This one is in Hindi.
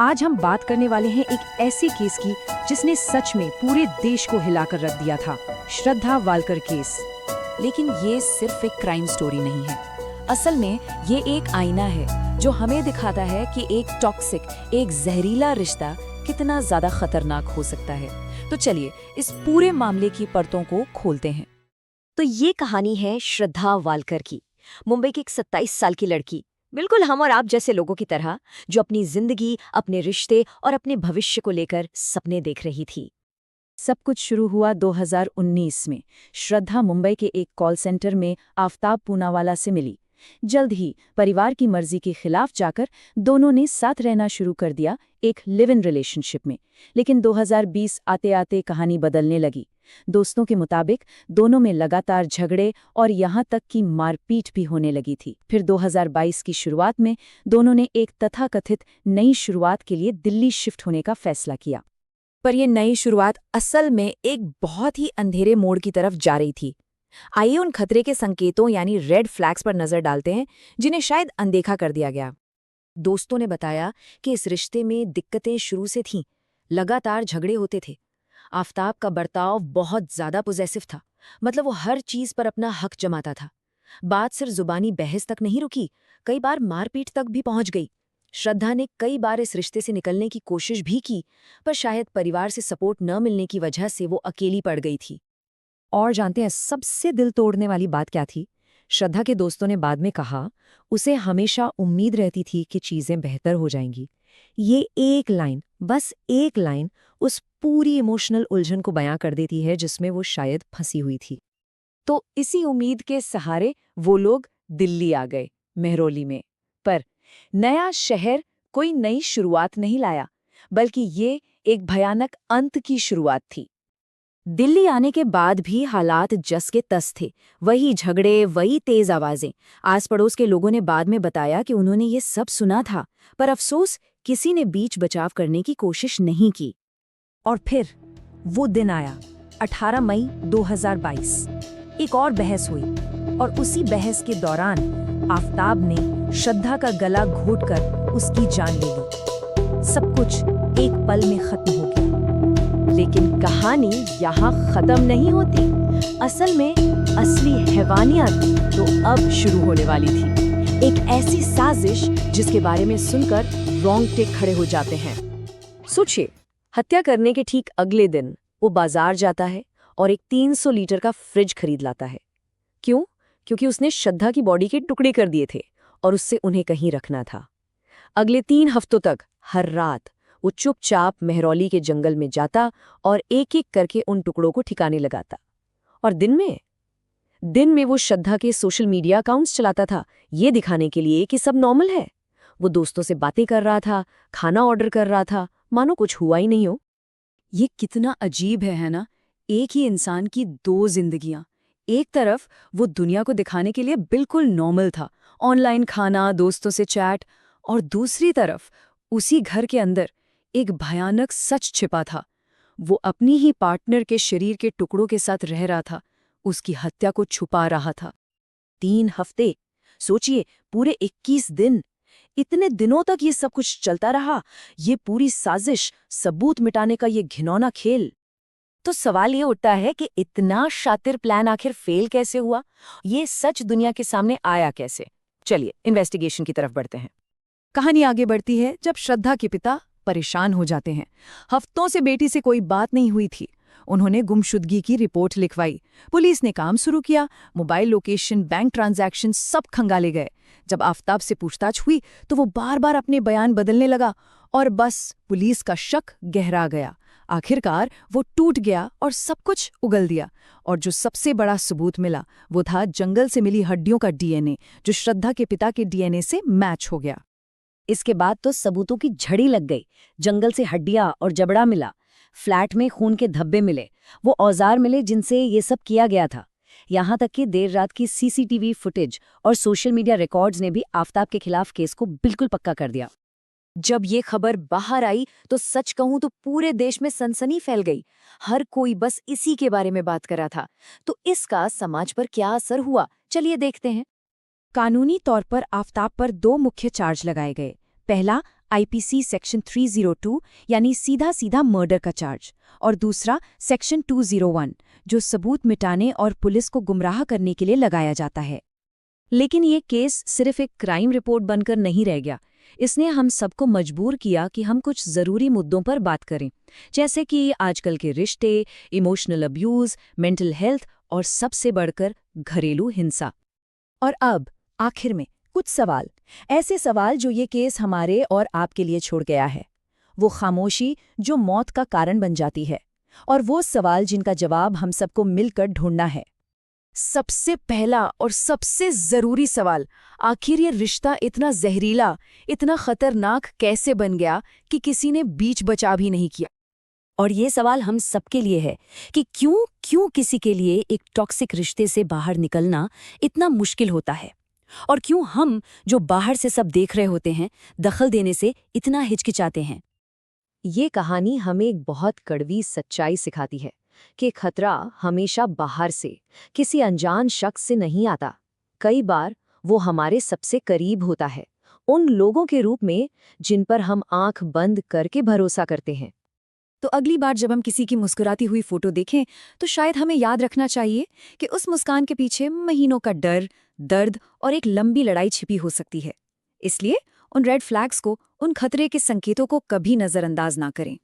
आज हम बात करने वाले हैं एक ऐसे केस की जिसने सच में पूरे देश को हिलाकर रख दिया था, श्रद्धा वालकर केस। लेकिन ये सिर्फ एक क्राइम स्टोरी नहीं है। असल में ये एक आईना है जो हमें दिखाता है कि एक टॉक्सिक, एक जहरीला रिश्ता कितना ज्यादा खतरनाक हो सकता है। तो चलिए इस पूरे मामले की परतों को खोलते हैं। तो ये कहानी है श्रद्धा वालकर की, मुंबई की एक 27 साल की लड़की, बिल्कुल हम और आप जैसे लोगों की तरह, जो अपनी जिंदगी, अपने रिश्ते और अपने भविष्य को लेकर सपने देख रही थी। सब कुछ शुरू हुआ 2019 में। श्रद्धा मुंबई के एक कॉल सेंटर में आफताब पूनावाला से मिली। जल्द ही परिवार की मर्जी के खिलाफ जाकर दोनों ने साथ रहना शुरू कर दिया, एक लिव इन रिलेशनशिप में। लेकिन 2020 आते आते कहानी बदलने लगी। दोस्तों के मुताबिक दोनों में लगातार झगड़े और यहाँ तक कि मारपीट भी होने लगी थी। फिर 2022 की शुरुआत में दोनों ने एक तथाकथित नई शुरुआत के लिए दिल्ली शिफ्ट होने का फैसला किया। पर यह नई शुरुआत असल में एक बहुत ही अंधेरे मोड़ की तरफ जा रही थी। आइए उन खतरे के संकेतों यानी रेड फ्लैग्स पर नजर डालते हैं जिन्हें शायद अनदेखा कर दिया गया। दोस्तों ने बताया कि इस रिश्ते में दिक्कतें शुरू से थीं। लगातार झगड़े होते थे। आफताब का बर्ताव बहुत ज्यादा पॉजेसिव था, मतलब वो हर चीज पर अपना हक जमाता था। बात सिर्फ जुबानी बहस तक नहीं रुकी, कई बार मारपीट तक भी पहुंच गई। श्रद्धा ने कई बार इस रिश्ते से निकलने की कोशिश भी की, पर शायद परिवार से सपोर्ट न मिलने की वजह से वो अकेली पड़ गई थी। और जानते हैं सबसे दिल तोड़ने वाली बात क्या थी? श्रद्धा के दोस्तों ने बाद में कहा, उसे हमेशा उम्मीद रहती थी कि चीजें बेहतर हो जाएंगी। ये एक लाइन, बस एक लाइन, उस पूरी इमोशनल उलझन को बयां कर देती है जिसमें वो शायद फंसी हुई थी। तो इसी उम्मीद के सहारे वो लोग दिल्ली आ गए, मेहरौली में। पर नया शहर कोई नई शुरुआत नहीं लाया, बल्कि ये एक भयानक अंत की शुरुआत थी। दिल्ली आने के बाद भी हालात जस के तस थे। वही झगड़े, वही तेज आवाजें। आस पड़ोस के लोगों ने बाद में बताया कि उन्होंने ये सब सुना था, पर अफसोस किसी ने बीच बचाव करने की कोशिश नहीं की। और फिर वो दिन आया, 18 मई 2022। एक और बहस हुई, और उसी बहस के दौरान आफताब ने श्रद्धा का गला घोंटकर उसकी जान ले ली। सब कुछ एक पल में खत्म हो गया। लेकिन कहानी यहाँ खत्म नहीं होती। असल में असली हैवानियत तो अब शुरू होने वाली थी। एक ऐसी साजिश जिसके बारे में सुनकर रोंगटे खड़े हो जाते हैं। सोचिए, हत्या करने के ठीक अगले दिन वो बाजार जाता है और एक 300 लीटर का फ्रिज खरीद लाता है। क्यों? क्योंकि उसने श्रद्धा की बॉडी के टुकड़े कर दिए थे और उससे उन्हें कहीं रखना था। अगले 3 हफ्तों तक हर रात वो चुपचाप मेहरौली के जंगल में जाता और एक एक करके उन टुकड़ों को ठिकाने लगाता। और दिन में वो श्रद्धा के सोशल मीडिया अकाउंट्स चलाता था, ये दिखाने के लिए कि सब नॉर्मल है। वो दोस्तों से बातें कर रहा था, खाना ऑर्डर कर रहा था, मानो कुछ हुआ ही नहीं हो। ये कितना अजीब है ना? एक ही इंसान की 2 जिंदगियां। एक तरफ वो दुनिया को दिखाने के लिए बिल्कुल नॉर्मल था, ऑनलाइन खाना, दोस्तों से चैट, और दूसरी तरफ उसी घर के अंदर एक भयानक सच छिपा था। वो अपनी ही पार्टनर के शरीर के टुकड़ों के साथ रह रहा था, उसकी हत्या को छुपा रहा था। 3 हफ्ते, सोचिए, पूरे 21 दिन। इतने दिनों तक ये सब कुछ चलता रहा, ये पूरी साजिश, सबूत मिटाने का ये घिनौना खेल। तो सवाल ये उठता है कि इतना शातिर प्लान आखिर फेल कैसे हुआ? ये सच दुनिया के सामने आया कैसे? चलिए इन्वेस्टिगेशन की तरफ बढ़ते हैं। कहानी आगे बढ़ती है जब श्रद्धा के पिता परेशान हो जाते हैं। हफ्तों से बेटी से कोई बात नहीं हुई थी। उन्होंने गुमशुदगी की रिपोर्ट लिखवाई। पुलिस ने काम शुरू किया। मोबाइल लोकेशन, बैंक ट्रांजैक्शन सब खंगाले गए। जब आफताब से पूछताछ हुई तो वो बार बार अपने बयान बदलने लगा, और बस पुलिस का शक गहरा गया। आखिरकार वो टूट गया और सब कुछ उगल दिया। और जो सबसे बड़ा सबूत मिला वो था जंगल से मिली हड्डियों का डीएनए, जो श्रद्धा के पिता के डीएनए से मैच हो गया। इसके बाद तो सबूतों की झड़ी लग गई। जंगल से हड्डियां और जबड़ा मिला, फ्लैट में खून के धब्बे मिले, वो औजार मिले जिनसे ये सब किया गया था। यहाँ तक कि देर रात की सीसीटीवी फुटेज और सोशल मीडिया रिकॉर्ड्स ने भी आफताब के खिलाफ केस को बिल्कुल पक्का कर दिया। जब ये खबर बाहर आई तो सच कहूं तो पूरे देश में सनसनी फैल गई। हर कोई बस इसी के बारे में बात कर रहा था। तो इसका समाज पर क्या असर हुआ, चलिए देखते हैं। कानूनी तौर पर आफताब पर 2 मुख्य चार्ज लगाए गए। पहला, आईपीसी सेक्शन 302 यानी सीधा सीधा मर्डर का चार्ज, और दूसरा सेक्शन 201 जो सबूत मिटाने और पुलिस को गुमराह करने के लिए लगाया जाता है। लेकिन ये केस सिर्फ एक क्राइम रिपोर्ट बनकर नहीं रह गया। इसने हम सबको मजबूर किया कि हम कुछ ज़रूरी मुद्दों पर बात करें, जैसे कि आजकल के रिश्ते, इमोशनल अब्यूज़, मेंटल हेल्थ और सबसे बढ़कर घरेलू हिंसा। और अब आखिर में कुछ सवाल, ऐसे सवाल जो ये केस हमारे और आपके लिए छोड़ गया है। वो खामोशी जो मौत का कारण बन जाती है, और वो सवाल जिनका जवाब हम सबको मिलकर ढूंढना है। सबसे पहला और सबसे जरूरी सवाल, आखिर ये रिश्ता इतना जहरीला, इतना खतरनाक कैसे बन गया कि किसी ने बीच बचा भी नहीं किया? और ये सवाल हम सबके लिए है कि क्यों किसी के लिए एक टॉक्सिक रिश्ते से बाहर निकलना इतना मुश्किल होता है, और क्यों हम जो बाहर से सब देख रहे होते हैं दखल देने से इतना हिचकिचाते हैं। ये कहानी हमें एक बहुत कड़वी सच्चाई सिखाती है कि खतरा हमेशा बाहर से, किसी अनजान शख्स से नहीं आता। कई बार वो हमारे सबसे करीब होता है, उन लोगों के रूप में जिन पर हम आंख बंद करके भरोसा करते हैं। तो अगली बार जब हम किसी की मुस्कुराती हुई फोटो देखें तो शायद हमें याद रखना चाहिए कि उस मुस्कान के पीछे महीनों का डर, दर्द और एक लंबी लड़ाई छिपी हो सकती है। इसलिए उन रेड फ्लैग्स को, उन खतरे के संकेतों को कभी नज़रअंदाज ना करें।